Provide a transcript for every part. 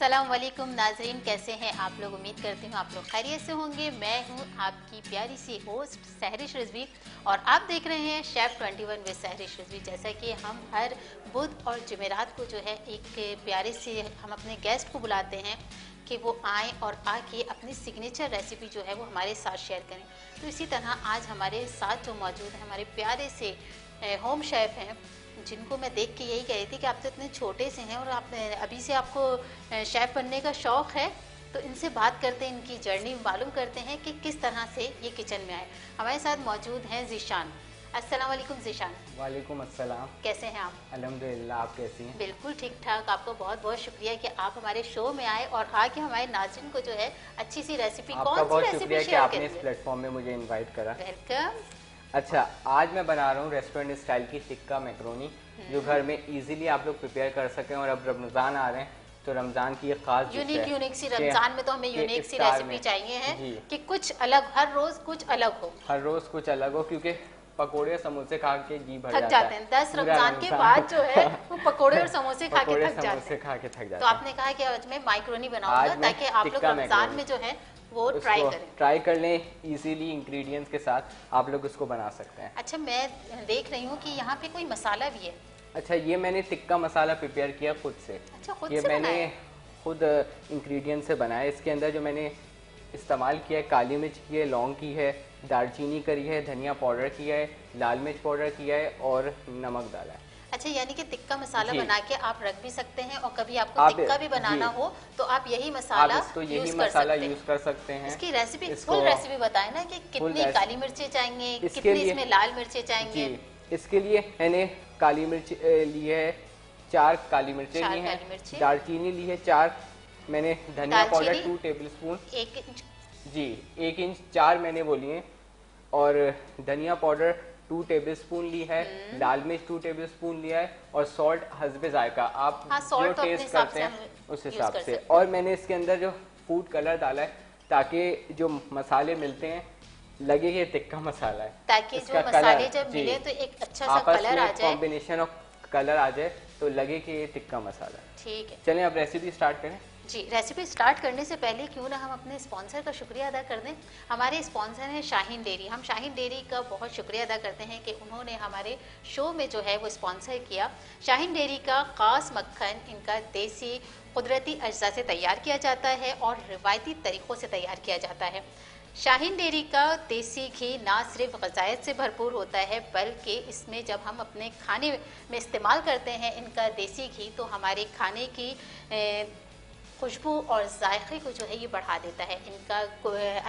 अस्सलाम वालेकुम नाजरीन, कैसे हैं आप लोग। उम्मीद करती हूँ आप लोग खैरियत से होंगे। मैं हूँ आपकी प्यारी सी होस्ट सहरिश रिजवी और आप देख रहे हैं शेफ 21 विद सहरिश रिजवी। जैसा कि हम हर बुध और जुमेरात को जो है एक प्यारे से हम अपने गेस्ट को बुलाते हैं कि वो आएँ और आके अपनी सिग्नेचर रेसिपी जो है वो हमारे साथ शेयर करें। तो इसी तरह आज हमारे साथ जो मौजूद हैं हमारे प्यारे से होम शेफ़ हैं, जिनको मैं देख के यही कह रही थी कि आप तो इतने छोटे से हैं और आप अभी से आपको शेफ़ बनने का शौक़ है। तो इनसे बात करते हैं, इनकी जर्नी मालूम करते हैं कि किस तरह से ये किचन में आए। हमारे साथ मौजूद हैं ज़ीशान। अस्सलाम वालेकुम ज़ीशान। वालेकुम अस्सलाम। कैसे हैं आप? अल्हम्दुलिल्लाह, आप कैसी हैं? बिल्कुल ठीक ठाक। आपको बहुत बहुत शुक्रिया कि आप हमारे शो में आए और आके हमारे नाज़रीन को जो है अच्छी सी रेसिपी, कौन सी रेसिपी शेयर आपने इस प्लेटफॉर्म में मुझे इन्वाइट करा। वेलकम। अच्छा, आज मैं बना रहा हूँ रेस्टोरेंट स्टाइल की टिक्का मैक्रोनी, जो घर में इजीली आप लोग प्रिपेयर कर सकें। और अब रमज़ान आ रहे हैं तो रमज़ान की एक खास यूनिक सी रमज़ान में तो हमें यूनिक सी रेसिपी चाहिए है कि कुछ अलग, हर रोज़ कुछ अलग हो। हर रोज़ कुछ अलग हो, क्योंकि पकोड़े समोसे खा के जी भर थक जाते हैं। 10 रमज़ान के बाद जो है वो पकोड़े और समोसे खा के थक जाते हैं। तो आपने कहा कि आज मैं माइक्रोनी बनाऊंगा ताकि आप लोग रमज़ान में जो है वो ट्राई कर लें। इजीली इंग्रेडिएंट्स के साथ आप लोग उसको बना सकते हैं। अच्छा, मैं देख रही हूँ कि यहाँ पे कोई मसाला भी है। अच्छा, ये मैंने टिक्का मसाला प्रिपेयर किया खुद से। अच्छा, खुद ये से मैंने खुद इंग्रेडिएंट से बनाया। इसके अंदर जो मैंने इस्तेमाल किया है, काली मिर्च की है, लौंग की है, दालचीनी करी है, धनिया पाउडर किया है, लाल मिर्च पाउडर किया है और नमक डाला है। अच्छा, यानी कि टिक्का मसाला बना के आप रख भी सकते हैं और कभी आपको टिक्का भी बनाना हो तो आप यही मसाला यूज कर सकते हैं। इसकी रेसिपी, फुल रेसिपी बताएं ना कि कितनी काली मिर्चें चाहिए, कितनी इसमें लाल मिर्चें चाहिए। इसके लिए मैंने काली मिर्च ली है 4 काली मिर्चें ली हैं, दालचीनी ली है 4, मैंने धनिया पाउडर 2 टेबलस्पून, 1 इंच जी 1 इंच 4 मैंने वो लिए, और धनिया पाउडर 2 टेबलस्पून ली है, लाल मिर्च 2 टेबलस्पून लिया है और सॉल्ट हस्बे जायका, आप जो टेस्ट करते हैं उस हिसाब से। और मैंने इसके अंदर जो फूड कलर डाला है ताकि जो मसाले मिलते हैं लगे ये टिक्का मसाला है, ताकि जो मसाले जब मिले तो एक अच्छा सा कलर आ जाए, कॉम्बिनेशन ऑफ कलर आ जाए तो लगे कि ये टिक्का मसाला है। ठीक है, चलें अब रेसिपी स्टार्ट करें। जी, रेसिपी स्टार्ट करने से पहले क्यों ना हम अपने स्पॉन्सर का शुक्रिया अदा कर दें। हमारे स्पॉन्सर हैं शाहीन डेयरी। हम शाहीन डेयरी का बहुत शुक्रिया अदा करते हैं कि उन्होंने हमारे शो में जो है वो स्पॉन्सर किया। शाहीन डेयरी का ख़ास मक्खन इनका देसी कुदरती अज्जा से तैयार किया जाता है और रिवायती तरीक़ों से तैयार किया जाता है। शाहीन डेयरी का देसी घी ना सिर्फ ग़ज़ायत से भरपूर होता है बल्कि इसमें जब हम अपने खाने में इस्तेमाल करते हैं इनका देसी घी तो हमारे खाने की खुशबू और जायके को जो है ये बढ़ा देता है। इनका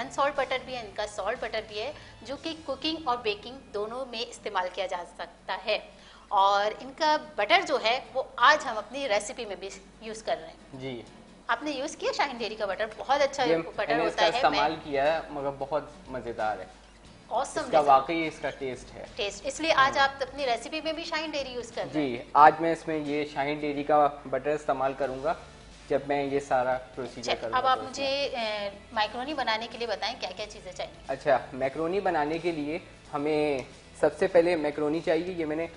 अनसॉल्ट बटर भी है, इनका सॉल्ट बटर भी है, जो कि कुकिंग और बेकिंग दोनों में इस्तेमाल किया जा सकता है। और इनका बटर जो है वो आज हम अपनी रेसिपी में भी यूज़ कर रहे हैं। जी, आपने यूज़ किया शाहीन डेयरी का बटर? बहुत अच्छा बटर होता है, इस्तेमाल किया है, मगर बहुत मज़ेदार है। ऑसम, इसका वाकई इसका टेस्ट है। इसलिए आज आप अपनी रेसिपी में भी शाहीन डेयरी यूज़ कर रहे हैं। जी, आज मैं इसमें ये शाहीन डेयरी का बटर इस्तेमाल करूँगा जब मैं ये सारा प्रोसीजर करूँगा। अब आप मुझे मैक्रोनी बनाने के लिए बताएं क्या क्या चीज़ें चाहिए। अच्छा, मैक्रोनी बनाने के लिए हमें सबसे पहले मैक्रोनी चाहिए। ये मैंने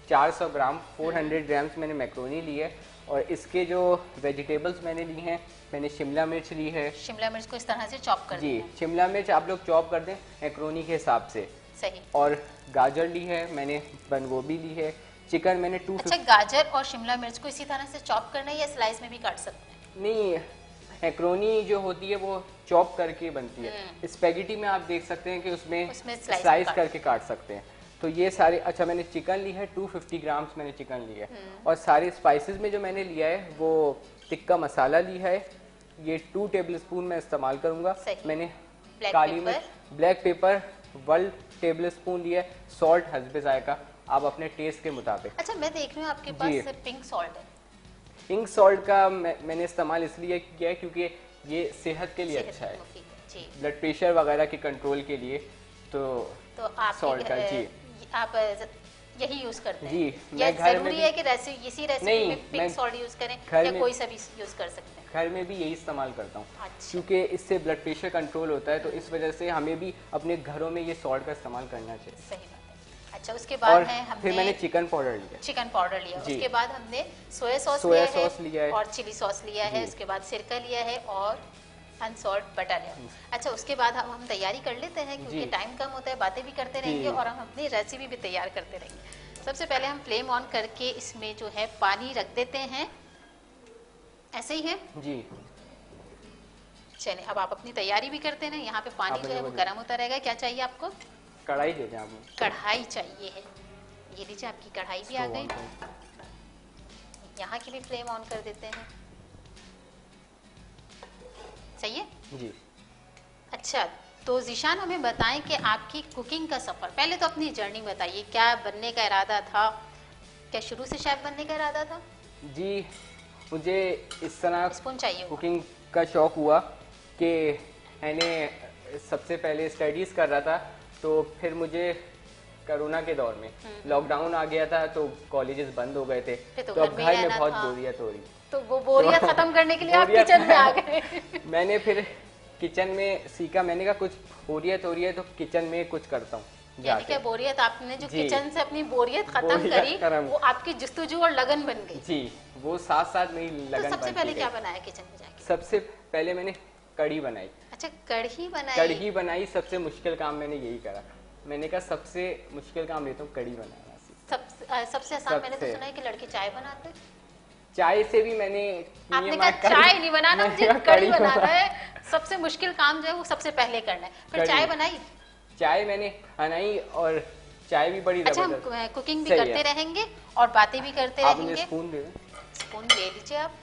400 ग्राम 400 ग्राम्स मैंने मैक्रोनी ली है। और इसके जो वेजिटेबल्स मैंने ली हैं, मैंने शिमला मिर्च ली है। शिमला मिर्च को इस तरह से चॉप कर जी, शिमला मिर्च आप लोग चॉप कर दें मैक्रोनी के हिसाब से। सही। और गाजर ली है मैंने, बंद गोभी ली है, चिकन मैंने 2। अच्छा, गाजर और शिमला मिर्च को इसी तरह से चॉप करना है या स्लाइस में भी काट सकते हैं? नहीं, मैक्रोनी जो होती है वो चॉप करके बनती है। स्पेगेटी में आप देख सकते हैं कि उसमें स्लाइस करके काट सकते हैं। तो ये सारे, अच्छा मैंने चिकन ली है 250 ग्राम्स मैंने चिकन ली है। और सारे स्पाइसेस में जो मैंने लिया है वो टिक्का मसाला ली है, ये 2 टेबलस्पून मैं इस्तेमाल करूँगा। मैंने काली मिर्च, ब्लैक पेपर 1 टेबलस्पून लिया है, सॉल्ट हस्बे जायका, आप अपने टेस्ट के मुताबिक। अच्छा, मैं देख रही हूँ आपके पास पिंक सॉल्ट है। पिंक सॉल्ट का मैंने इस्तेमाल इसलिए किया है क्योंकि ये सेहत के लिए अच्छा है, ब्लड प्रेशर वगैरह के कंट्रोल के लिए। तो आप सॉल्ट का जी आप यही यूज करते हैं? जी, मैं घर जरूरी है कि इसी रेसिपी में पिंक सॉल्ट यूज करें या कोई सा भी यूज कर सकते हैं? घर में भी यही इस्तेमाल करता हूँ। अच्छा। क्योंकि इससे ब्लड प्रेशर कंट्रोल होता है, तो इस वजह से हमें भी अपने घरों में ये सॉल्ट का इस्तेमाल करना चाहिए। सही बात है। अच्छा, उसके बाद है हमने फिर मैंने चिकन पाउडर लिया, उसके बाद हमने सोया सॉस लिया है और चिली सॉस लिया है, उसके बाद सिरका लिया है और अनसॉल्ट बटर लिया। अच्छा, उसके बाद हम तैयारी कर लेते हैं क्योंकि टाइम कम होता है, बातें भी करते रहेंगे और हम अपनी रेसिपी भी तैयार करते रहेंगे। सबसे पहले हम फ्लेम ऑन करके इसमें जो है पानी रख देते हैं, ऐसे ही है जी। चलिए, अब आप अपनी तैयारी भी करते हैं। यहाँ पे पानी जो है वो गर्म होता रहेगा। क्या चाहिए आपको? कढ़ाई दे दें आप। कढ़ाई चाहिए है, ये लीजिए आपकी कढ़ाई भी आ गई। यहाँ की भी फ्लेम ऑन कर देते हैं, सही है जी। अच्छा, तो ज़ीशान हमें बताएं कि आपकी कुकिंग का सफ़र, पहले तो अपनी जर्नी बताइए, क्या बनने का इरादा था? क्या शुरू से शेफ बनने का इरादा था? जी, मुझे इस तरह कुकिंग का शौक हुआ कि मैंने सबसे पहले स्टडीज़ कर रहा था, तो फिर मुझे कोरोना के दौर में लॉकडाउन आ गया था, तो कॉलेजेस बंद हो गए थे, तो अब घर में बहुत बोरियत हो रही, तो वो बोरियत खत्म करने के लिए आप किचन में आ गए। मैंने फिर किचन में सीखा, मैंने कहा कुछ बोरियत हो रही है तो किचन में कुछ करता हूँ। यानी क्या बोरियत आपने जो किचन से अपनी बोरियत खत्म करी, वो आपकी जुस्तजू और लगन बन गई। जी, वो साथ साथ मेरी लगन बन गई। सबसे पहले क्या बनाया किचन में जाके? सबसे पहले मैंने कढ़ी बनाई। अच्छा, कढ़ी बनाई? कढ़ी बनाई, सबसे मुश्किल काम मैंने यही करा। मैंने कहा सबसे मुश्किल काम लेता हूँ कढ़ी बनाना। सबसे आसान मैंने तो सुना है कि लड़के चाय बनाते। चाय से भी मैंने आपने कहा चाय नहीं बनाना, मुझे कढ़ी बनाना है। सबसे मुश्किल काम जो है वो सबसे पहले करना है। फिर चाय बनाई? चाय मैंने बनाई और चाय भी बड़ी जबरदस्त। अच्छा, हम कुकिंग भी करते रहेंगे और बातें भी करते रहेंगे। स्पून दे, स्पून ले लीजिए आप।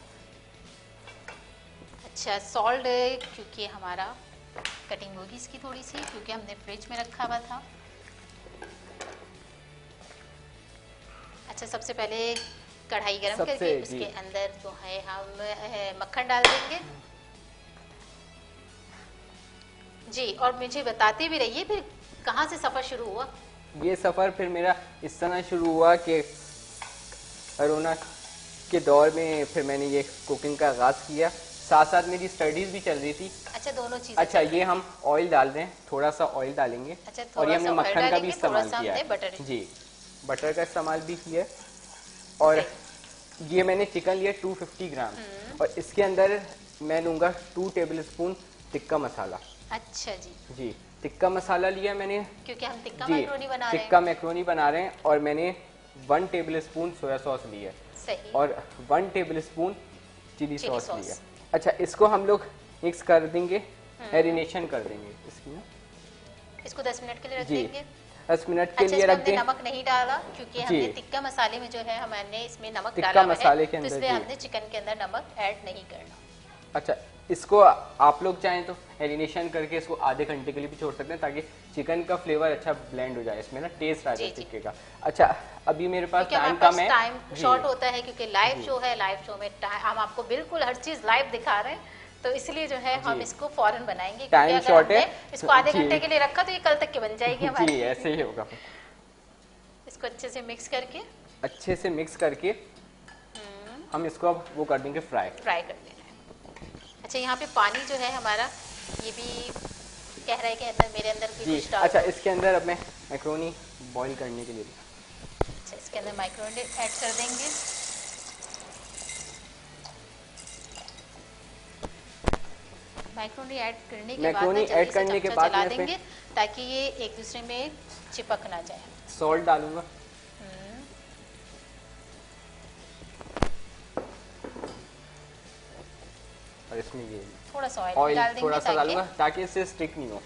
अच्छा, सॉल्ट क्योंकि हमारा कटिंग होगी इसकी थोड़ी सी, क्योंकि हमने फ्रिज में रखा हुआ था। अच्छा, सबसे पहले कढ़ाई गरम करके उसके अंदर जो है हम मक्खन डाल देंगे जी। और मुझे बताते भी रहिए फिर कहाँ से सफ़र शुरू हुआ? ये सफ़र फिर मेरा इस तरह शुरू हुआ कि कोरोना के दौर में फिर मैंने ये कुकिंग का आगाज़ किया, साथ साथ मेरी स्टडीज़ भी चल रही थी। अच्छा, दोनों चीज़ें। अच्छा, ये हम ऑयल डाल रहे हैं, थोड़ा सा ऑयल डालेंगे। अच्छा, और ये हमने मक्खन का भी इस्तेमाल किया है जी, बटर का इस्तेमाल भी किया। और ये मैंने चिकन लिया 250 ग्राम और इसके अंदर मैं लूँगा 2 टेबलस्पून टिक्का मसाला। अच्छा जी, टिक्का मसाला लिया मैंने क्योंकि हम टिक्का मैक्रोनी बना रहे हैं। टिक्का मैक्रोनी बना रहे हैं। और मैंने 1 टेबलस्पून सोया सॉस लिया और 1 टेबलस्पून चिली सॉस लिया। अच्छा, इसको हम लोग मिक्स कर देंगे, मैरिनेशन कर देंगे इसकी ना। इसको 10 मिनट के लिए रख देंगे। 10 मिनट के लिए रख दें। नमक नहीं डाला क्योंकि हमने टिक्का मसाले में जो है हमने इसमें नमक डाला है, तो इसलिए हमने चिकन के अंदर नमक ऐड नहीं करना। अच्छा, इसको आप लोग चाहें तो मैरिनेशन करके इसको आधे घंटे के लिए भी छोड़ सकते हैं ताकि चिकन का फ्लेवर अच्छा ब्लेंड हो जाए, इसमें ना टेस्ट आ जाए चिकन का। अच्छा, अभी मेरे पास टाइम कम है, टाइम शॉर्ट होता है क्योंकि लाइव शो है, लाइव शो में हम आपको बिल्कुल हर चीज लाइव दिखा रहे हैं, तो इसलिए जो है हम इसको फौरन बनाएंगे। टाइम शॉर्ट है, इसको आधे घंटे के लिए रखा तो ये कल तक के बन जाएगी हमारी। जी, ऐसे ही होगा। इसको अच्छे से मिक्स करके हम इसको अब वो कर देंगे, फ्राई कर देना है। अच्छा, यहाँ पे पानी जो है हमारा ये भी कह रहा है कि अंदर मेरे अंदर भी कुछ डाल। अच्छा, इसके अंदर अब मैं मैक्रोनी बॉईल करने के लिए, अच्छा, इसके अंदर मैक्रोनी ऐड कर देंगे। मैक्रोनी ऐड करने के बाद चला देंगे ताकि ये एक दूसरे में चिपक ना जाए। सॉल्ट डालूंगा। और इसमें ये थोड़ा सा ऑयल डाल देंगे, थोड़ा सा डालूंगा ताकि इससे स्टिक नहीं हो।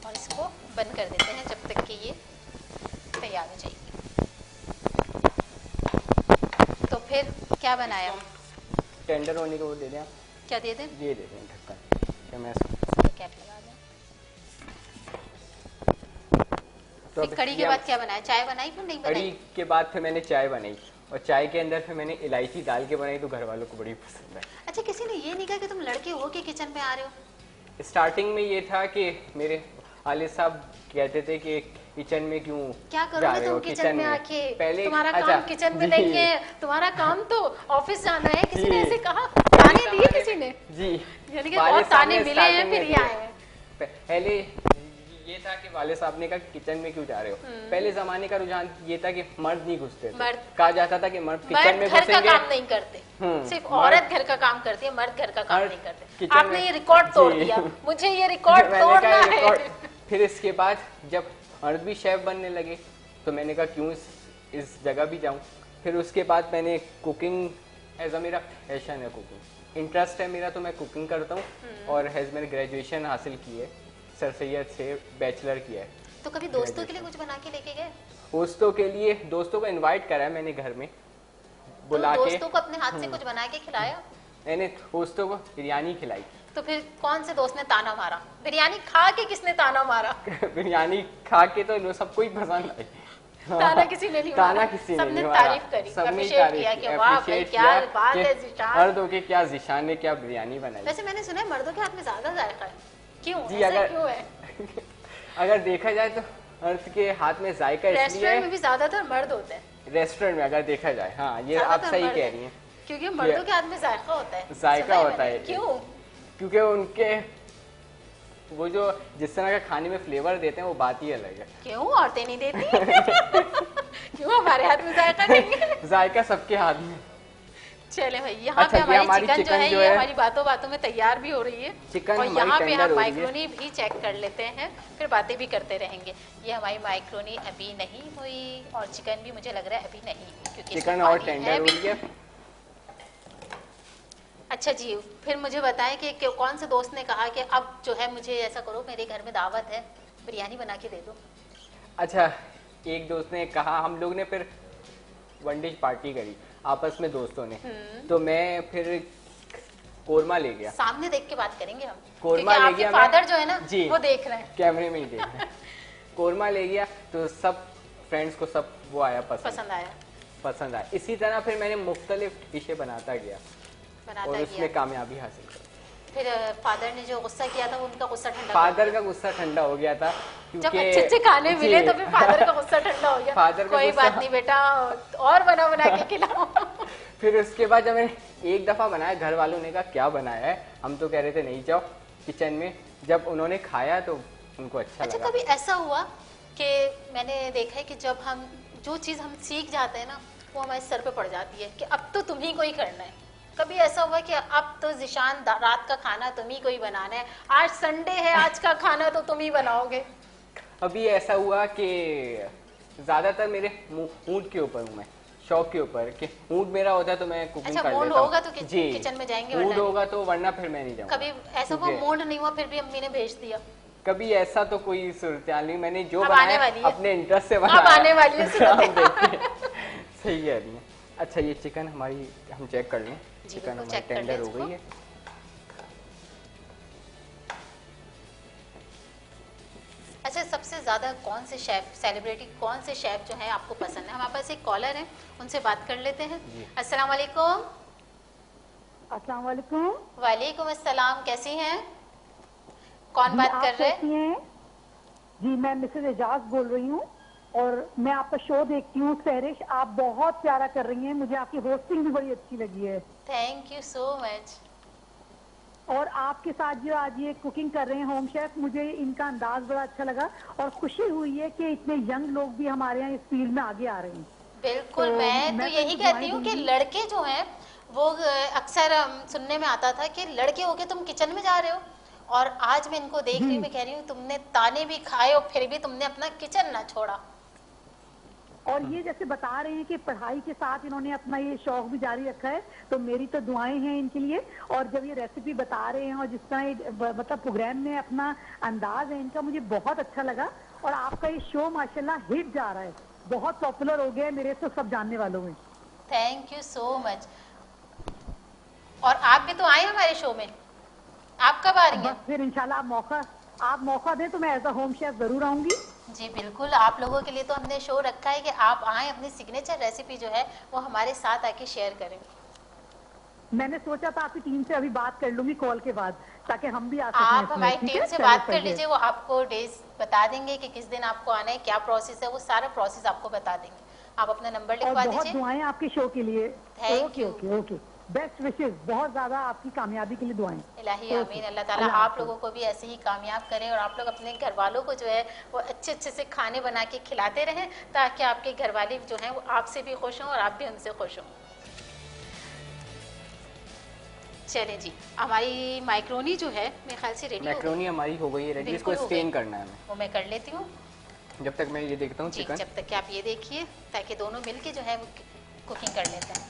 और इसको बंद कर देते हैं जब तक कि ये तैयार हो जाएगी। तो फिर क्या बनाया? टेंडर होने को वो दे दें। क्या दे दें? ये दे दें ढक्कन। क्या मैं कैप लगा दें। तो कढ़ी के बाद क्या बनाया? चाय बनाई फिर नहीं बनाई? कढ़ी के बाद फिर मैंने चाय बनाई और चाय के अंदर फिर मैंने इलायची डाल के बनाई, तो घर वालों को बड़ी पसंद है। अच्छा, किसी ने ये नहीं कहा कि तुम लड़के हो के किचन में आ रहे हो? स्टार्टिंग में ये था कि मेरे वालिद साहब कहते थे कि किचन में क्यों क्या करोगे तुम किचन में आके, पहले तुम्हारा काम किचन में नहीं है, तुम्हारा काम तो ऑफिस जाना है। किसी ने ऐसे कहा? ताने दिए किसी ने? जी, यानी कि बहुत ताने मिले हैं फिर ये आए हैं। पहले ये था कि वाले साहब ने कहा किचन में क्यों जा रहे हो। पहले जमाने का रुझान ये था कि मर्द नहीं घुसते थे, कहा जाता था कि मर्द किचन में घुसेंगे, घर का काम नहीं करते, सिर्फ औरत घर का काम करती है, मर्द घर का काम नहीं करते। आपने ये रिकॉर्ड तोड़ दिया, मुझे ये रिकॉर्ड तोड़ना है। फिर इसके बाद जब मर्द भी शेफ बनने लगे तो मैंने कहा क्यों इस जगह भी जाऊं। फिर उसके बाद मैंने कुकिंग एज अ मेरा पैशन है, कुकिंग इंटरेस्ट है मेरा, तो मैं कुकिंग करता हूँ। और हैज मैंने ग्रेजुएशन हासिल की है सर सैयद से, बैचलर किया है। तो कभी दोस्तों के लिए कुछ बना के लेके गए? दोस्तों के लिए, दोस्तों को इनवाइट करा है मैंने घर में बुला के। दोस्तों को अपने हाथ से कुछ बना के खिलाया? मैंने दोस्तों को बिरयानी खिलाई। तो फिर कौन से दोस्त ने ताना मारा? बिरयानी खा के किसने ताना मारा? बिरयानी खा के तो सबको ही पसंद आई। ताना किसी ने नहीं मारा, सबने तारीफ करी, अप्रिशिएट किया कि वाह भाई क्या बात है ज़िशान। मर्दों के क्या ज़िशान ने क्या बिरयानी बनाई। वैसे मैंने सुना है मर्दों के हाथ में ज्यादा जायका है, क्यों? जी, ऐसा क्यों है? अगर देखा जाए तो मर्द के हाथ में जायका इसलिए, रेस्टोरेंट में भी ज्यादातर मर्द होते हैं। रेस्टोरेंट में अगर देखा जाए, हाँ ये आप सही कह रही हैं, क्योंकि मर्दों के हाथ में जायका होता है। जायका होता है। क्यों? क्योंकि उनके वो जो जिस तरह का खाने में फ्लेवर देते हैं वो बात ही अलग है। क्यों औरतें नहीं देती? क्यों हमारे हाथ में जायका नहीं है? जायका सबके हाथ में। चले भाई, यहाँ पे हमारी चिकन जो है ये हमारी बातों बातों में तैयार भी हो रही है। चिकन और यहाँ पे हम माइक्रोनी भी चेक कर लेते हैं, फिर बातें भी करते रहेंगे। ये हमारी माइक्रोनी अभी नहीं हुई और चिकन भी मुझे लग रहा है अभी नहीं, क्योंकि चिकन और टेंडर हुई है। अच्छा जी, फिर मुझे बताएं कि कौन से दोस्त ने कहा कि अब जो है मुझे ऐसा करो, मेरे घर में दावत है, बिरयानी बना के दे दो। अच्छा, एक दोस्त ने कहा, हम लोग ने फिर वन डिश पार्टी करी आपस में दोस्तों ने, तो मैं फिर कोरमा ले गया। सामने देख के बात करेंगे हम, कोरमा ले गया। फादर जो है ना जी, वो देख रहे हैं, कैमरे में ही देख रहे हैं। कोरमा ले गया तो सब फ्रेंड्स को सब वो आया, पसंद आया। इसी तरह फिर मैंने मुख्तलिफ डिशें बनाता गया और उसमें कामयाबी हासिल की। फिर फादर ने जो गुस्सा किया था उनका गुस्सा ठंडा, फादर का गुस्सा ठंडा हो गया था, जब अच्छे खाने मिले तो फिर फादर का गुस्सा ठंडा हो गया। फादर कोई बात नहीं बेटा, और बना के खिलाओ। फिर उसके बाद जब मैंने एक दफा बनाया, घर वालों ने कहा क्या बनाया है, हम तो कह रहे थे नहीं जाओ किचन में। जब उन्होंने खाया तो उनको अच्छा लगा। कभी ऐसा हुआ कि मैंने देखा है कि जब हम जो चीज हम सीख जाते हैं ना, वो हमारे सर पे पड़ जाती है कि अब तो तुम ही को ही करना है। कभी ऐसा हुआ कि अब तो ज़िशान रात का खाना तुम ही को ही बनाना है, आज संडे है, आज का खाना तो तुम ही बनाओगे? अभी ऐसा हुआ कि ज्यादातर मेरे मूड के ऊपर हूँ मैं, शौक के ऊपर कि मूड मेरा होता है तो मैं कुकिंग कर लेता हूँ। मूड होगा तो किचन में जाएंगे, मूड होगा तो, वरना फिर मैं नहीं जाऊँगा। कभी ऐसा हुआ मूड नहीं हुआ फिर भी अम्मी ने भेज दिया? कभी ऐसा तो कोई सूरत नहीं, मैंने जो बनाया अपने इंटरेस्ट से बनाया। आने वाली है सही है। अच्छा, ये चिकन हमारी हम चेक कर लें। चिकन हमारी टेंडर हो गई है। अच्छा, सबसे ज्यादा कौन से शेफ, सेलिब्रिटी कौन से शेफ जो है आपको पसंद है? हमारे पास एक कॉलर है, उनसे बात कर लेते हैं। अस्सलाम वालेकुम। अस्सलाम वालेकुम। वालेकुम अस्सलाम, कैसी हैं? कौन बात कर रहे हैं? जी, मैं मिसेज एजाज बोल रही हूँ और मैं आपका शो देखती हूँ सहरिश, आप बहुत प्यारा कर रही हैं, मुझे आपकी होस्टिंग भी बड़ी अच्छी लगी है। Thank you so much. और आपके साथ जो आज ये कुकिंग कर रहे हैं होम शेफ, मुझे इनका अंदाज बड़ा अच्छा लगा और खुशी हुई है कि इतने यंग लोग भी हमारे यहाँ इस फील्ड में आगे आ रहे हैं। बिल्कुल, तो मैं तो यही कहती हूँ कि लड़के जो हैं वो अक्सर सुनने में आता था कि लड़के होके तुम किचन में जा रहे हो, और आज मैं इनको देख रही हूँ, मैं कह रही हूँ तुमने ताने भी खाए और फिर भी तुमने अपना किचन ना छोड़ा। और ये जैसे बता रहे हैं कि पढ़ाई के साथ इन्होंने अपना ये शौक भी जारी रखा है, तो मेरी तो दुआएं हैं इनके लिए। और जब ये रेसिपी बता रहे हैं और जिस तरह मतलब प्रोग्राम में अपना अंदाज है इनका, मुझे बहुत अच्छा लगा। और आपका ये शो माशाल्लाह हिट जा रहा है, बहुत पॉपुलर हो गया है मेरे तो सब जानने वालों में। Thank you so much. और आप भी तो आए हमारे शो में, आप कब आ रही हैं? फिर इंशाल्लाह आप मौका दें तो मैं एज अ होम शेफ जरूर आऊंगी। जी बिल्कुल, आप लोगों के लिए तो हमने शो रखा है कि आप आए, अपनी सिग्नेचर रेसिपी जो है वो हमारे साथ आके शेयर करें। मैंने सोचा था आपकी टीम से अभी बात कर लूंगी कॉल के बाद, ताकि हम भी आ सकें। आप हमारी टीम से बात कर लीजिए, वो आपको डेज बता देंगे कि किस दिन आपको आना है, क्या प्रोसेस है, वो सारा प्रोसेस आपको बता देंगे। आप अपना नंबर लिखवा दीजिए। बहुत दुआएं आपके शो के लिए। Thank you. ओके, बेस्ट विशेष, बहुत ज्यादा आपकी कामयाबी के लिए दुआएं। इलाही आमीन। अल्लाह ताला आप लोगों को भी ऐसे ही कामयाब करें और आप लोग अपने घर वालों को जो है वो अच्छे अच्छे से खाने बना के खिलाते रहें, ताकि आपके घर वाले जो हैं वो आपसे भी खुश हों और आप भी उनसे खुश हों। चलें जी, हमारी मैक्रोनी जो है मेरे ख्याल से रेडी हो गई। मैक्रोनी हमारी हो गई है रेडी, इसको स्टेन करना है हमें। वो मैं कर लेती हूँ जब तक मैं ये देखता हूँ चिकन। जब तक कि आप ये देखिए, ताकि दोनों मिलके जो है वो कुकिंग कर लेते हैं।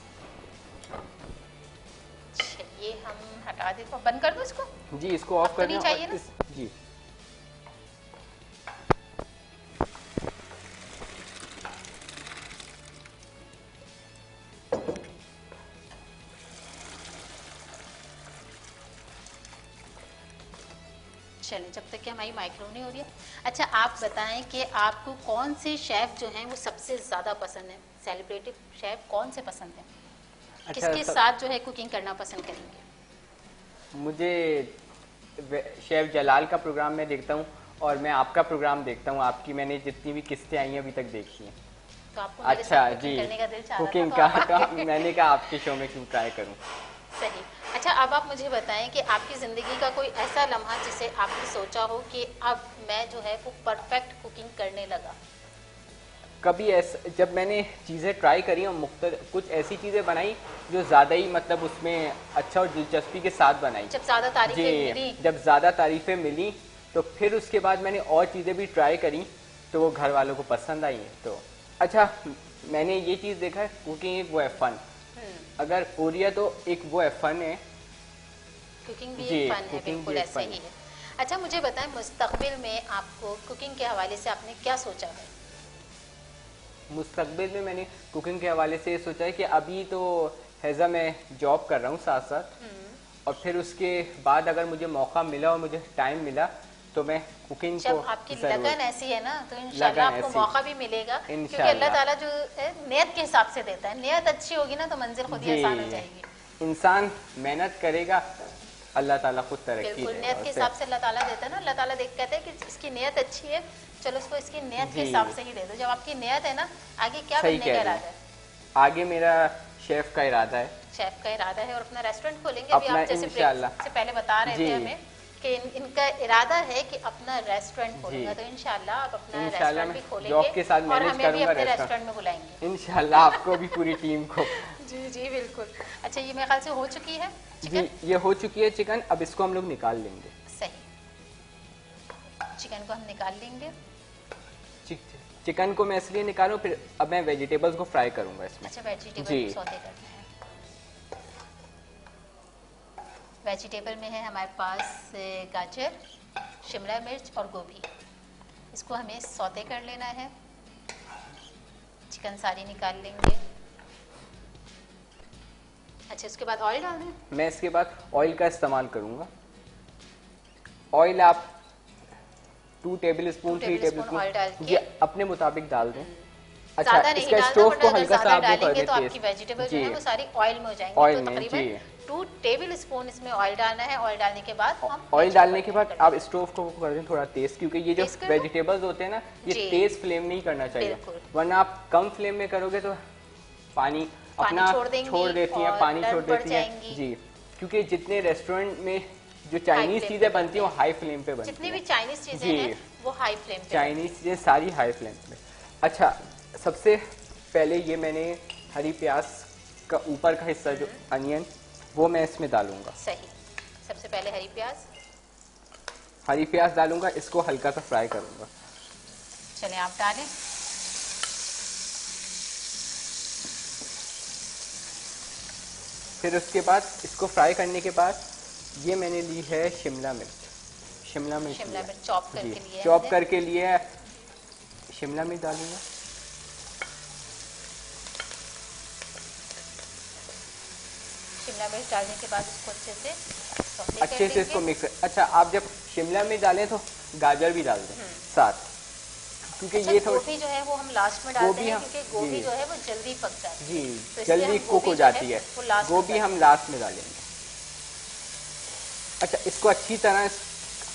ये हम हटा देते हैं, बंद कर दो इसको। जी इसको ऑफ कर दें चाहिए ना? जी चलें, जब तक कि हमारी मैक्रोनी हो रही है। अच्छा आप बताएं कि आपको कौन से शेफ जो हैं वो सबसे ज़्यादा पसंद है, सेलिब्रिटी शेफ कौन से पसंद है? अच्छा, किसके साथ जो है कुकिंग करना पसंद करेंगे? मुझे शेफ जलाल का प्रोग्राम मैं देखता हूँ और मैं आपका प्रोग्राम देखता हूँ। आपकी मैंने जितनी भी किस्तें आई हैं अभी तक देखी हैं। तो आपको मेरे साथ कुकिंग करने का दिल चाह रहा था, कुकिंग का तो मैंने कहा आपके शो में क्यों ट्राई करूँ। सही। अच्छा अब आप मुझे बताएं कि आपकी ज़िंदगी का कोई ऐसा लम्हा जिसे आपने सोचा हो कि अब मैं जो है वो परफेक्ट कुकिंग करने लगा। कभी ऐसा जब मैंने चीज़ें ट्राई करी और कुछ ऐसी चीज़ें बनाई जो ज़्यादा ही मतलब उसमें अच्छा और दिलचस्पी के साथ बनाई, जब ज़्यादा तारीफें मिली, जब ज़्यादा तारीफें मिली तो फिर उसके बाद मैंने और चीज़ें भी ट्राई करी तो वो घर वालों को पसंद आई हैं। तो अच्छा मैंने ये चीज़ देखा है, कुकिंग एक वो है फन, अगर हो रही है तो एक वो है फन है, कुकिंग भी एक फन है, बिल्कुल ऐसे ही है। अच्छा मुझे बताएं मुस्तकबिल में आपको कुकिंग के हवाले से आपने क्या सोचा है? मुस्तकबिल में मैंने कुकिंग के हवाले से सोचा है कि अभी तो हैज़ा मैं जॉब कर रहा हूँ साथ साथ, और फिर उसके बाद अगर मुझे मौका मिला और मुझे टाइम मिला तो मैं कुकिंग को, जब आपकी लगन ऐसी है ना तो इंशाल्लाह आपको मौका भी मिलेगा, क्योंकि अल्लाह ताला जो है नियत के हिसाब से देता है। नियत अच्छी होगी ना तो मंजिल खुद ही आसान हो जाएगी। इंसान मेहनत करेगा अल्लाह ताला खुद तरक्की देगा। बिल्कुल नियत के हिसाब से अल्लाह ताला देता है ना। अल्लाह ताला देख कहते हैं कि इसकी नियत अच्छी है, चलो उसको इसकी नियत के हिसाब से ही दे दो। जब आपकी नियत है ना, आगे क्या बनने का इरादा है? आगे मेरा शेफ का इरादा है। शेफ का इरादा है और अपना रेस्टोरेंट खोलेंगे। अभी आप जैसे ब्रेक से पहले बता रहे थे हमें कि इनका इरादा है कि अपना रेस्टोरेंट खोलेगा, तो इंशाल्लाह आप अपना रेस्टोरेंट भी खोलेंगे जॉब के साथ और हमें भी अपने रेस्टोरेंट में बुलाएंगे इंशाल्लाह, आपको भी पूरी टीम को। जी जी बिल्कुल। अच्छा ये मेरे ख्याल से हो चुकी है चिकन? जी ये हो चुकी है चिकन, अब इसको हम लोग निकाल लेंगे। सही, चिकन को हम निकाल लेंगे। चिकन को मैं इसलिए निकालूं, फिर अब मैं वेजिटेबल्स को फ्राई करूंगा इसमें। अच्छा वेजिटेबल सौते करना है। वेजिटेबल में है हमारे पास गाजर, शिमला मिर्च और गोभी। इसको हमें सौते कर लेना है। चिकन सारी निकाल लेंगे। अच्छा इसके बाद ऑयल डाल दें? मैं इसके बाद ऑयल का इस्तेमाल करूंगा। ऑयल आप 2 टेबल स्पून 3 टेबल स्पून ये अपने मुताबिक डाल दें। अच्छा इसका स्टोव को हल्का सा आप डालेंगे तो आपकी वेजिटेबल जो है वो सारी ऑयल में हो जाएंगी। ऑयल तो तकरीबन 2 टेबल स्पून इसमें ऑयल डालना है। ऑयल डालने के बाद हम ऑयल डालने के बाद आप स्टोव को कर दें थोड़ा तेज, क्योंकि ये जो वेजिटेबल्स होते हैं ना ये तेज फ्लेम नहीं करना चाहिए, वरना आप कम फ्लेम में करोगे तो पानी अपना छोड़ देती हैं, पानी छोड़ देती हैं। जी क्योंकि जितने रेस्टोरेंट में जो चाइनीज चीजें बनती हैं वो हाई फ्लेम पे बनती हैं। जितनी भी चाइनीज चीजें हैं वो हाई फ्लेम पे, चाइनीज चीजें सारी हाई फ्लेम पे। अच्छा सबसे पहले ये मैंने हरी प्याज का ऊपर का हिस्सा जो अनियन वो मैं इसमें डालूंगा। सही, सबसे पहले हरी प्याज डालूंगा, इसको हल्का सा फ्राई करूंगा। चलें आप डालें। फिर उसके बाद इसको फ्राई करने के बाद ये मैंने ली है शिमला मिर्च चॉप करके लिए शिमला मिर्च डालूंगा। शिमला मिर्च डालने के बाद इसको अच्छे से इसको मिक्स। अच्छा आप जब शिमला मिर्च डालें तो गाजर भी डाल दें साथ, क्योंकि अच्छा, ये गोभी जो है वो हम लास्ट में डालते हैं क्योंकि गोभी जो है वो जल्दी पक जाती है। जी तो जल्दी कुक हो जाती है, गोभी हम लास्ट में डालेंगे। अच्छा इसको अच्छी तरह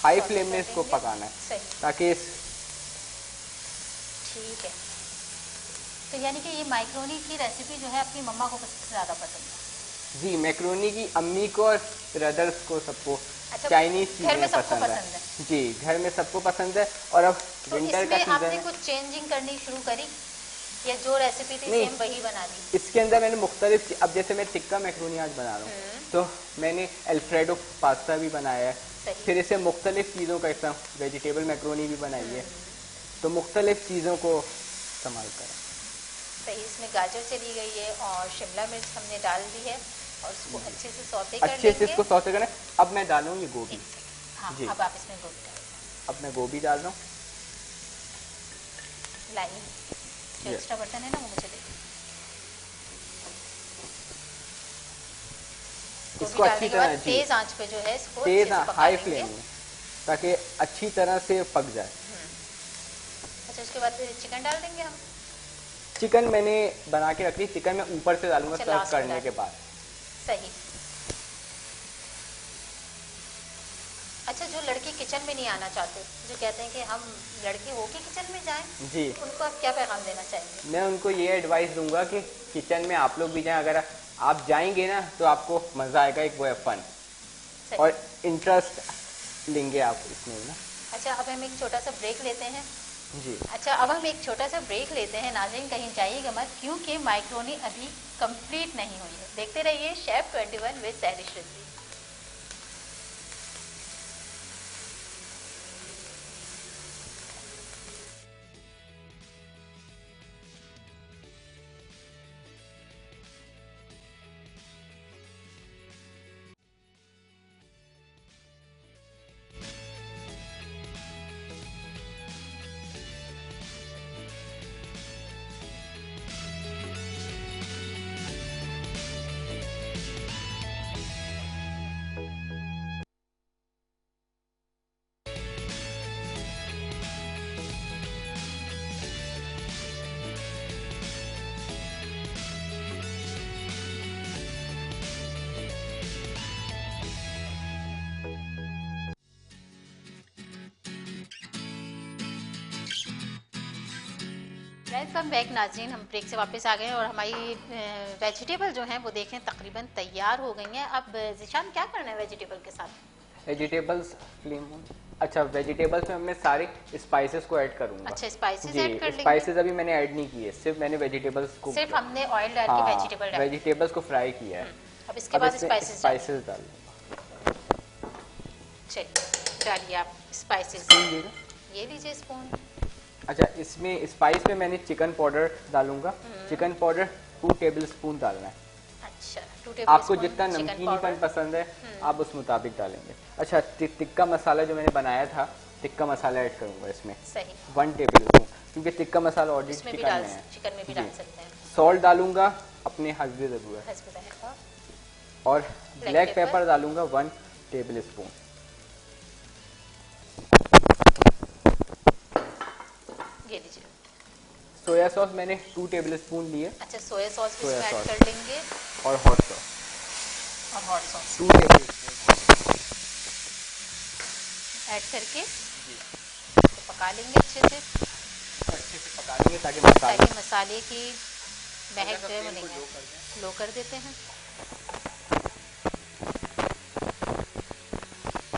हाई फ्लेम में इसको पकाना है ताकि ठीक है। तो यानी कि ये मैक्रोनी की रेसिपी जो है अपनी मम्मा को सबसे ज़्यादा पसंद है। जी, मैक्रोनी की अम्मी को और ब्रदर्स को सबको अच्छा, चाइनीज चीजें पसंद है। जी, घर में सबको पसंद है। और अब तो विंटर का सीजन आपने है। कुछ चेंजिंग करनी शुरू करी या जो रेसिपी थी सेम वही बना दी? इसके अंदर मैंने मुख्तलिफ, अब जैसे मैं टिक्का मैक्रोनी आज बना रहा हूँ तो मैंने अल्फ्रेडो पास्ता भी बनाया है, फिर इसे मुख्तलिफ चीज़ों का इस्तेमाल, वेजिटेबल मैक्रोनी भी बनाई है, तो मुख्तलिफ चीज़ों को इस्तेमाल करा। सही, इसमें गाजर चली गई है और शिमला मिर्च हमने डाल दी है और इसको अच्छे से सौते कर लेंगे। अच्छे से इसको सौते करना है। अब मैं डालूंगी गोभी। हाँ, जी, अब आप इसमें गोभी डाल दें। अब मैं गोभी डाल रहा हूँ। लाइए, जो एक्स्ट्रा बर्तन है ना वो मुझे दे। इसको अच्छी तरह तेज आंच पे जो है इसको तेज हाई फ्लेम में, ताकि अच्छी तरह से पक जाए। अच्छा, उसके बाद चिकन डाल देंगे हम। चिकन मैंने बना के रख ली, चिकन मैं ऊपर से डालूंगा सर्व करने के बाद। सही। अच्छा, जो लड़के किचन में नहीं आना चाहते, जो कहते हैं कि हम लड़के होके किचन में जाएं, जी, उनको आप क्या पैगाम देना चाहेंगे? मैं उनको ये एडवाइस दूंगा कि किचन में आप लोग भी जाएं। अगर आप जाएंगे ना तो आपको मजा आएगा, एक वो है फन और इंटरेस्ट लेंगे आप इसमें ना। अच्छा, अब हम एक छोटा सा ब्रेक लेते हैं। जी, अच्छा, अब हम एक छोटा सा ब्रेक लेते हैं। नाज़रीन कहीं जाइएगा मत, क्योंकि मैक्रोनी अभी कंप्लीट नहीं हुई है। देखते रहिए chef 21 with सैरिश Rizvi. Welcome back नाज़रीन, हम ब्रेक से वापस आ गए हैं और हमारी वेजिटेबल जो हैं वो देखें तकरीबन तैयार हो गई हैं। अब ज़िशान क्या करना है वेजिटेबल के साथ? वेजिटेबल्स अच्छा, वेजिटेबल्स में मैं सारे स्पाइसेस को ऐड करूंगा। अच्छा, स्पाइसेस ऐड कर लेंगे। स्पाइसेस अभी मैंने ऐड नहीं किए, सिर्फ मैंने वेजिटेबल्स को, सिर्फ हमने ऑयल डाल के वेजिटेबल्स को फ्राई किया है। अब इसके बाद स्पाइसेस डाल दूंगा। चलिए डालिए आप स्पाइसेस। ये लीजिए स्पून। अच्छा, इसमें स्पाइस में मैंने चिकन पाउडर डालूंगा। चिकन पाउडर 2 टेबल स्पून डालना है। अच्छा, 2 टेबल आपको जितना नमकीनीपन पसंद है आप उस मुताबिक डालेंगे। अच्छा, टिक्का मसाला जो मैंने बनाया था, टिक्का मसाला ऐड करूंगा इसमें। सही, 1 टेबल स्पून, क्योंकि टिक्का मसाला ऑलरेडी चिकन में भी डाल सकते हैं। सॉल्ट डालूंगा अपने हस्बे ज़रूरत, और ब्लैक पेपर डालूंगा 1 टेबल स्पून। ये लीजिए। सोया सॉस मैंने 2 टेबल स्पून लिए। अच्छा, सोया सॉस भी इसमें ऐड कर लेंगे। और hot sauce 2 table spoon add करके तो पका लेंगे अच्छे से पका लेंगे ताकि मसाले की महक जो है वो नहीं है। लो कर देते हैं।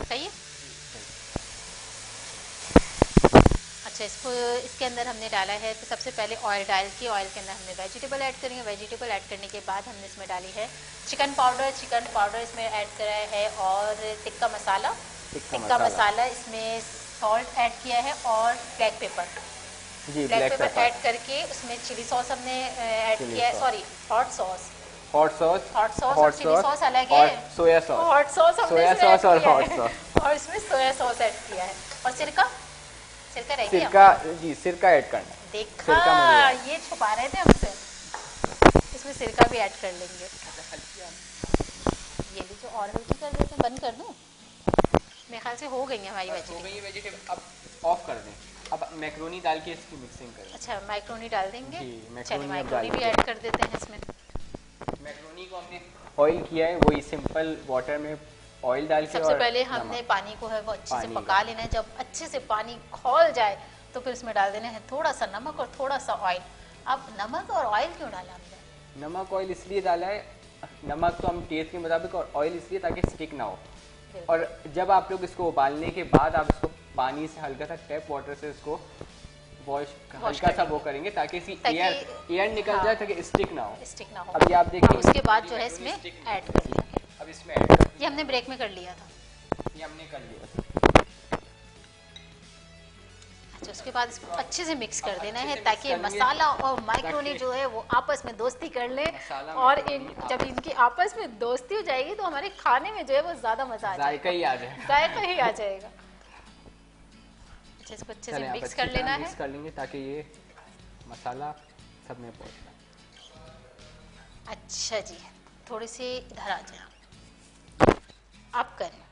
सही है। अच्छा, इसको इसके अंदर हमने डाला है तो सबसे पहले ऑयल डाल के ऑयल के अंदर हमने वेजिटेबल ऐड करेंगे। वेजिटेबल ऐड करने के बाद हमने इसमें डाली है चिकन पाउडर इसमें ऐड करा है, और टिक्का मसाला इसमें सॉल्ट ऐड किया है, और ब्लैक पेपर ऐड करके उसमें चिली सॉस हमने ऐड किया है। सॉरी, हॉट सॉस और चिली सॉस अलग है, सोया सॉस, हॉट सॉस और हॉट सॉस, और इसमें सोया सॉस ऐड किया है, और सिरका सिरका ऐड करना है। देखा, ये छुपा रहे थे हमसे, इसमें सिरका भी ऐड कर लेंगे। ये लीजिए, और हल्की कर देते हैं। बंद कर दूं? मेरे ख्याल से हो गई है हमारी वेजिटेबल। अब ऑफ कर दें। अब मैक्रोनी डाल के इसकी मिक्सिंग करें। अच्छा, मैक्रोनी डाल देंगे। चलिए, मैक्रोनी भी ऐड कर देते हैं इसमें। मैक्रोनी को हमने ऑयल किया है, वही सिंपल वाटर में ऑयल डाल के, सबसे पहले हमने पानी को है वो अच्छे से पका लेना है। जब अच्छे से पानी खौल जाए तो फिर इसमें डाल देना है थोड़ा सा नमक और थोड़ा सा ऑयल। अब नमक और ऑयल क्यों डाला हमने? नमक ऑयल इसलिए डाला है नमक तो हम टेस्ट के मुताबिक, और ऑयल इसलिए ताकि स्टिक ना हो। और जब आप लोग इसको उबालने के बाद आप इसको पानी से हल्का सा टैप वाटर से इसको वॉश हल्का सा वो करेंगे ताकि इसकी एयर निकल जाए, ताकि स्टिक ना हो। अभी आप देखिए उसके बाद जो है इसमें ऐड कर लेंगे। अब इसमें ऐड कर, ये हमने ब्रेक में कर लिया था, ये हमने कर लिया। अच्छा, उसके बाद इसको अच्छे से मिक्स कर देना है ताकि मसाला और माइक्रोनी जो है वो आपस में दोस्ती कर ले, और जब इनकी आपस में दोस्ती हो जाएगी तो हमारे खाने में जो है वो ज्यादा मजा आ जाएगा, जायका ही आ जाएगा, जायका ही आ जाएगा। इसको अच्छे से मिक्स कर लेना है, मिक्स कर लेंगे ताकि ये मसाला सब में पहुंच जाए। अच्छा जी, थोड़ी सी इधर आ जाए, अब करें।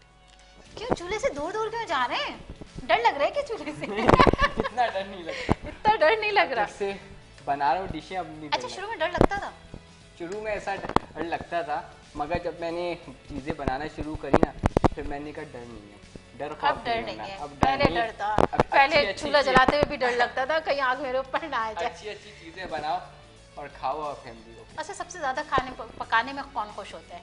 क्यों चूल्हे से दूर दूर क्यों जा रहे हैं? डर लग रहा है कि चूल्हे से? इतना डर नहीं लगता, इतना डर नहीं लग रहा से बना रहा हूँ डिशें अब नहीं। अच्छा, शुरू में डर लगता था? शुरू में ऐसा डर लगता था, मगर जब मैंने चीजें बनाना शुरू करी ना, फिर मैंने कहा डर नहीं है, अब डर नहीं है। अब पहले डर था, पहले चूल्हा जलाते हुए भी डर लगता था कहीं आग मेरे ऊपर ना आ जाए। अच्छी अच्छी चीजें बनाओ और खाओ और फैमिली को। अच्छा, सबसे ज्यादा खाने पकाने में कौन खुश होता है?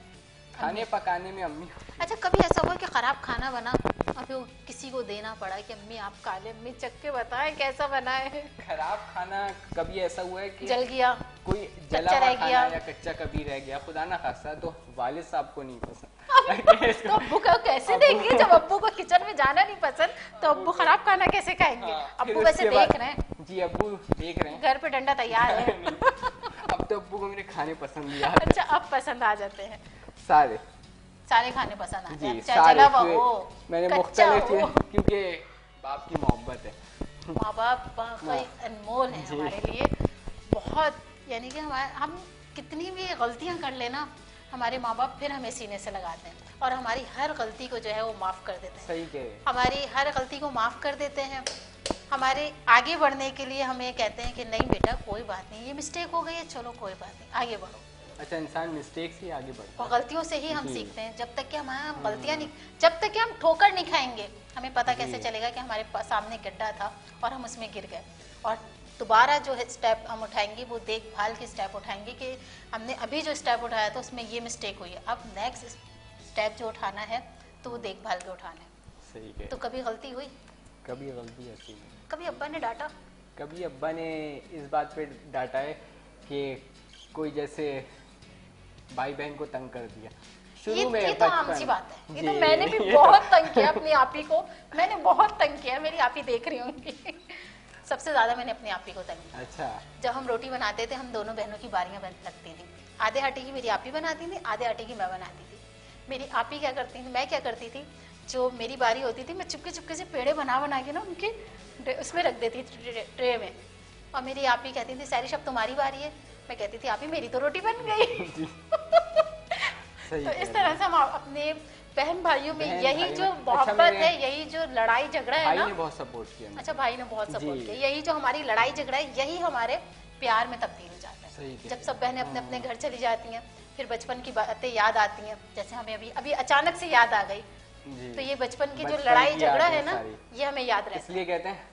खाने पकाने में अम्मी। अच्छा, कभी ऐसा हुआ कि खराब खाना बना और फिर किसी को देना पड़ा कि अम्मी आप खा ले, अम्मी चख के बताएं कैसा बना है? खराब खाना कभी ऐसा हुआ है कि जल गया, कोई जला हुआ खाना या कच्चा कभी रह गया, खुदा ना खासा, तो वालिद साहब को नहीं पसंद। तो अब्बू को कैसे देंगे जब अब्बू को किचन में जाना नहीं पसंद, तो अब्बू खराब खाना कैसे खाएंगे? अब्बू वैसे देख रहे हैं जी, अब्बू देख रहे हैं, घर पे डंडा तैयार है। अब तो अब्बू को मेरे खाने पसंद नहीं आते। अच्छा, अब पसंद आ जाते हैं, सारे खाने पसंद आते हैं, चाहे जला हुआ हो, मैंने मुख्तलिफ, क्योंकि बाप की मोहब्बत है, माँ बाप अनमोल है हमारे लिए बहुत। यानी कि हम कितनी भी गलतियां कर लेना, हमारे माँ बाप फिर हमें सीने से लगाते हैं और हमारी हर गलती को जो है वो माफ़ कर देते हैं। सही कह, हमारी हर गलती को माफ़ कर देते हैं, हमारे आगे बढ़ने के लिए हमें कहते हैं कि नहीं बेटा कोई बात नहीं, ये मिस्टेक हो गई है, चलो कोई बात नहीं, आगे बढ़ो। अच्छा, इंसान मिस्टेक से आगे बढ़ता है, और गलतियों से ही हम सीखते हैं। जब तक कि हमारा गलतियां नहीं, जब तक कि हम ठोकर नहीं खाएंगे, हमें पता कैसे चलेगा कि हमारे सामने गड्ढा था और हम उसमें गिर गए। और दोबारा जो है स्टेप हम उठाएंगे वो देखभाल के स्टेप उठाएंगे कि हमने अभी जो स्टेप उठाया था उसमें ये मिस्टेक हुई है, अब नेक्स्ट स्टेप जो उठाना है तो वो देखभाल के उठाना है। सही है। तो कभी गलती हुई? कभी गलती ऐसी नहीं। कभी अब्बा ने डांटा? कभी अब्बा ने इस बात पे डांटा है कि कोई जैसे भाई बहन को तंग कर दिया शुरू में। ये तो आम सी बात है, ये तो मैंने भी बहुत तंग किया अपनी आपी को, मैंने बहुत तंग किया, मेरी आपी देख रही होंगी। सबसे ज्यादा मैंने अपनी आपी को तंग किया। अच्छा। जब हम रोटी बनाते थे, हम दोनों बहनों की बारियां लगती थी, आधे आटे की मेरी आपी बनाती थी, आधे आटे की मैं बनाती थी। मेरी आपी क्या करती थी, मैं क्या करती थी, जो मेरी बारी होती थी मैं चुपके चुपके से पेड़े बना के ना उनके उसमें रख देती थी ट्रे में, और मेरी आपी कहती थी सैरिश अब तुम्हारी बारी है, मैं कहती थी आपी मेरी तो रोटी बन गई। तो इस तरह से हम अपने बहन भाइयों में यही जो मोहब्बत है, यही जो लड़ाई झगड़ा है ना, भाई ने बहुत सपोर्ट किया। अच्छा, भाई ने बहुत सपोर्ट किया, यही जो हमारी लड़ाई झगड़ा है यही हमारे प्यार में तब्दील हो जाता है। जब सब बहनें अपने अपने घर चली जाती हैं, फिर बचपन की बातें याद आती हैं, जैसे हमें अभी अचानक से याद आ गई, तो ये बचपन की जो लड़ाई झगड़ा है ना, ये हमें याद रहता है। इसलिए कहते हैं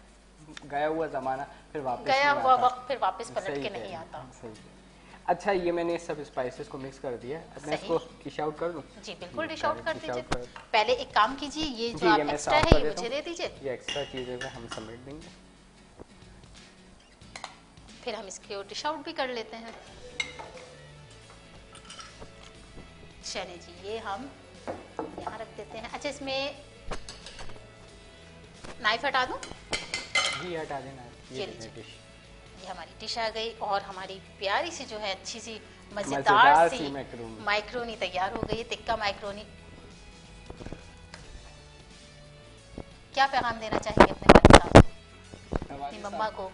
गया हुआ जमाना फिर वापस गया हुआ वक्त फिर वापस पलट के नहीं आता। अच्छा, ये मैंने सब स्पाइसेस को मिक्स कर दिया, अब मैं इसको डिश आउट कर दूं? जी बिल्कुल, डिश आउट कर दीजिए। पहले एक काम कीजिए, ये जो आप एक्स्ट्रा है ये मुझे दे दीजिए, ये एक्स्ट्रा चीजें को हम समेट देंगे, फिर हम इसको डिश आउट भी कर लेते हैं। चलिए जी, ये हम यहाँ रख देते हैं। अच्छा, इसमें नाइफ हटा दूं? जी हटा देना। ये हमारी डिश आ गई और हमारी प्यारी सी जो है अच्छी सी मजेदार सी माइक्रोनी तैयार हो गई, टिक्का माइक्रोनी। क्या पैगाम देना चाहेंगे अपने वालिद साहब, अपनी मम्मा को?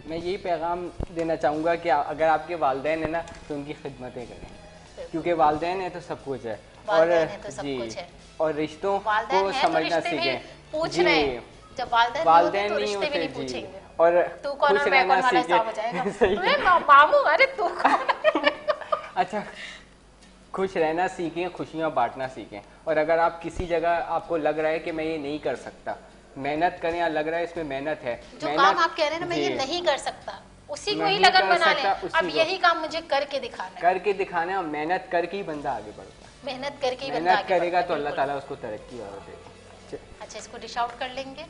मैं यही पैगाम देना चाहूँगा कि अगर आपके वालिदैन है ना तो उनकी खिदमतें करें, क्योंकि वालिदैन है तो सब कुछ है, और तो सब कुछ है, और रिश्तों को समझना सीखें। पूछ रहे हैं, जब वालिदैन नहीं होते भी नहीं पूछेंगे, और तू कौन और मैं कौन वाला हिसाब हो जाएगा। मामू, अरे तू कौन? अच्छा, खुश रहना सीखें, खुशियाँ बांटना सीखें, और अगर आप किसी जगह आपको लग रहा है कि मैं ये नहीं कर सकता, मेहनत करें, या लग रहा है इसमें मेहनत है, जो काम आप कह रहे हैं ना मैं ये नहीं कर सकता, उसी को ही लगन बना ले। अब यही काम मुझे करके दिखाना है, और मेहनत करके ही बंदा आगे बढ़ता है। मेहनत करके ही बंदा आगे करेगा तो अल्लाह ताला उसको तरक्की और देगा। अच्छा, इसको डिश आउट कर लेंगे।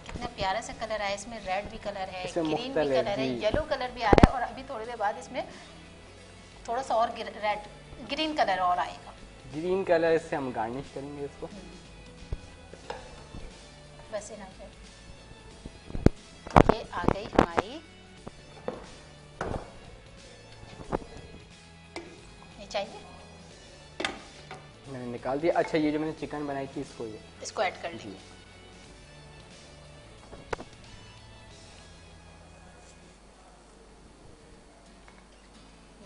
कितना प्यारा सा कलर आया इसमें, रेड भी कलर है, ग्रीन भी कलर है, येलो कलर भी आ रहा है, और अभी थोड़ी देर बाद इसमें थोड़ा सा और रेड ग्रीन कलर और आएगा। ग्रीन कलर से हम गार्निश करेंगे इसको। बस इतना ये आ गई हमारी, ये चाहिए मैंने निकाल दिया। अच्छा, ये जो मैंने चिकन बनाई थी इसको ऐड कर लीजिए।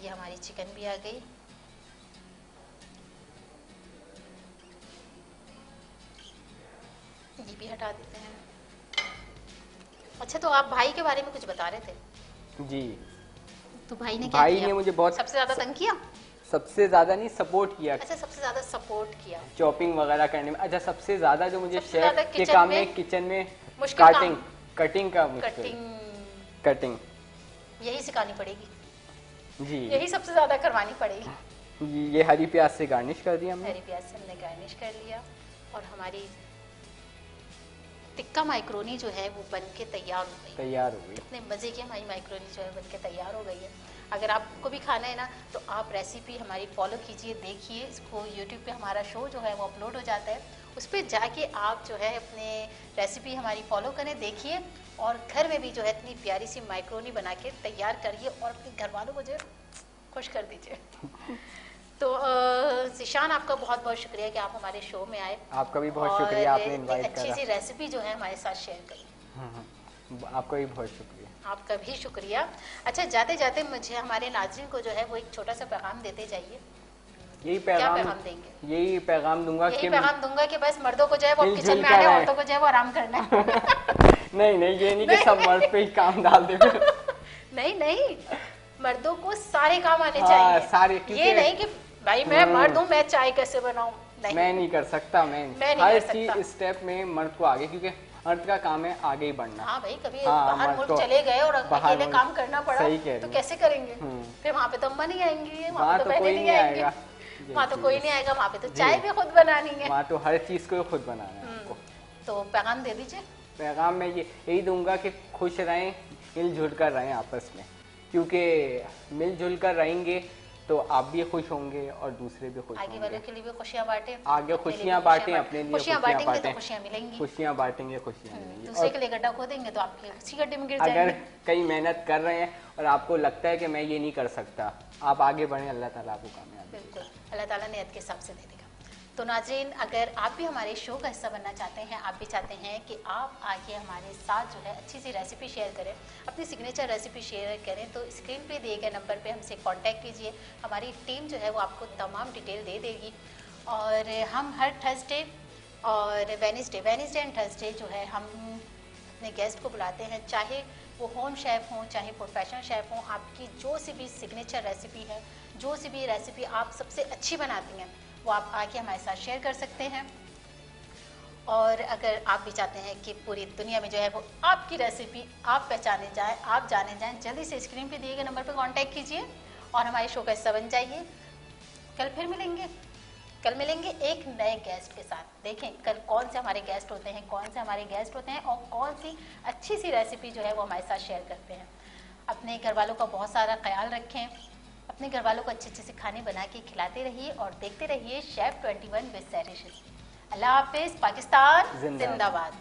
ये हमारी चिकन भी आ गई। ये भी हटा देते हैं। अच्छा, तो आप भाई के बारे में कुछ बता रहे थे जी। तो भाई ने क्या किया? मुझे बहुत सबसे ज्यादा तंग किया? सबसे ज्यादा नहीं, सपोर्ट किया। अच्छा, सबसे ज्यादा सपोर्ट किया चॉपिंग वगैरह करने में। अच्छा, सबसे ज्यादा जो मुझे शेफ के काम में किचन में कटिंग का कटिंग यही सिखानी पड़ेगी जी, यही सबसे ज्यादा करवानी पड़ेगी। ये हरी प्याज से गार्निश कर दिया हमने। हरी प्याज से हमने गार्निश कर लिया, और हमारी टिक्का माइक्रोनी जो है वो बन के तैयार हो गई। इतने मज़े की हमारी माइक्रोनी जो है बन के तैयार हो गई है। अगर आपको भी खाना है ना, तो आप रेसिपी हमारी फॉलो कीजिए, देखिए इसको। यूट्यूब पे हमारा शो जो है वो अपलोड हो जाता है, उस पर जाके आप जो है अपने रेसिपी हमारी फॉलो करें, देखिए, और घर में भी जो है इतनी प्यारी सी माइक्रोनी बना के तैयार करिए और अपने घर वालों को जो खुश कर दीजिए। तो ज़ीशान, आपका बहुत बहुत शुक्रिया कि आप हमारे शो में आए। आपका भी बहुत शुक्रिया, आपने इनवाइट करा। अच्छी सी रेसिपी जो है हमारे साथ शेयर करी। आपका भी बहुत शुक्रिया। आपका भी शुक्रिया। अच्छा, जाते जाते मुझे हमारे नाज़रीन को जो है वो एक छोटा सा पैगाम देते जाइए। यही पैगाम देंगे? यही पैगाम दूंगा कि बस मर्दों को जो है वो किचन में आने, औरतों को जो है वो आराम करना है। नहीं, ये नहीं कि सब मर्द पे ही काम डाल दे। नहीं, मर्दों को सारे काम आने चाहिए। सारे, ये नहीं कि भाई मैं मर्द हूँ, मैं चाय कैसे बनाऊं। मैं नहीं कर सकता। मैं हर चीज स्टेप में मर्द को आगे, क्योंकि मर्द का काम है आगे ही बढ़ना। हाँ भाई, कभी बाहर मुल्क चले गए और अकेले काम करना पड़ा तो कैसे करेंगे? फिर वहाँ पे तो अम्मा नहीं आएंगी, वहाँ पे तो बहनें नहीं आएंगी, वहाँ तो कोई नहीं आएगा, वहाँ पे तो चाय भी खुद बनानी है, वहाँ तो हर चीज को खुद बनाना है आपको। तो पैगाम दे दीजिए। पैगाम मैं यही दूंगा कि खुश रहें, मिलजुल कर रहें आपस में, क्योंकि मिलजुल कर रहेंगे तो आप भी खुश होंगे और दूसरे भी खुश आगे वालों के लिए भी खुशियाँ बांटें, आगे खुशियाँ बांटें, अपने लिए खुशियाँ बांटेंगे तो खुशियाँ मिलेंगी, खुशियाँ बांटेंगे खुशियाँ मिलेंगी। दूसरे के लिए गड्ढा खोदेंगे तो आपके उसी गड्ढे में गिर जाएंगे। अगर कहीं मेहनत कर रहे हैं और आपको लगता है कि मैं ये नहीं कर सकता, आप आगे बढ़ें, अल्लाह ताला आपको कामयाब। बिल्कुल, अल्लाह ताला नियत के हिसाब से दे देगा। तो नाज़रीन, अगर आप भी हमारे शो का हिस्सा बनना चाहते हैं, आप भी चाहते हैं कि आप आके हमारे साथ जो है अच्छी सी रेसिपी शेयर करें, अपनी सिग्नेचर रेसिपी शेयर करें, तो स्क्रीन पे दिए गए नंबर पे हमसे कांटेक्ट कीजिए। हमारी टीम जो है वो आपको तमाम डिटेल दे देगी। और हम हर थर्सडे और वेडनेसडे एंड थर्सडे जो है हम अपने गेस्ट को बुलाते हैं, चाहे वो होम शेफ़ हों, चाहे प्रोफेशनल शेफ़ हों। आपकी जो सी भी सिग्नेचर रेसिपी है, जो सी भी रेसिपी आप सबसे अच्छी बनाती हैं, वो आप आके हमारे साथ शेयर कर सकते हैं। और अगर आप भी चाहते हैं कि पूरी दुनिया में जो है वो आपकी रेसिपी आप पहचाने जाएं, आप जाने जाएं, जल्दी से स्क्रीन पे दिए गए नंबर पे कांटेक्ट कीजिए और हमारे शो का हिस्सा बन जाइए। कल फिर मिलेंगे, कल मिलेंगे एक नए गेस्ट के साथ। देखें कल कौन से हमारे गेस्ट होते हैं, और कौन सी अच्छी सी रेसिपी जो है वो हमारे साथ शेयर करते हैं। अपने घर वालों का बहुत सारा ख्याल रखें, अपने घर वालों को अच्छे अच्छे से खाने बना के खिलाते रहिए और देखते रहिए शेफ 21 विद सैरिश। अल्लाह हाफिज़, पाकिस्तान जिंदाबाद।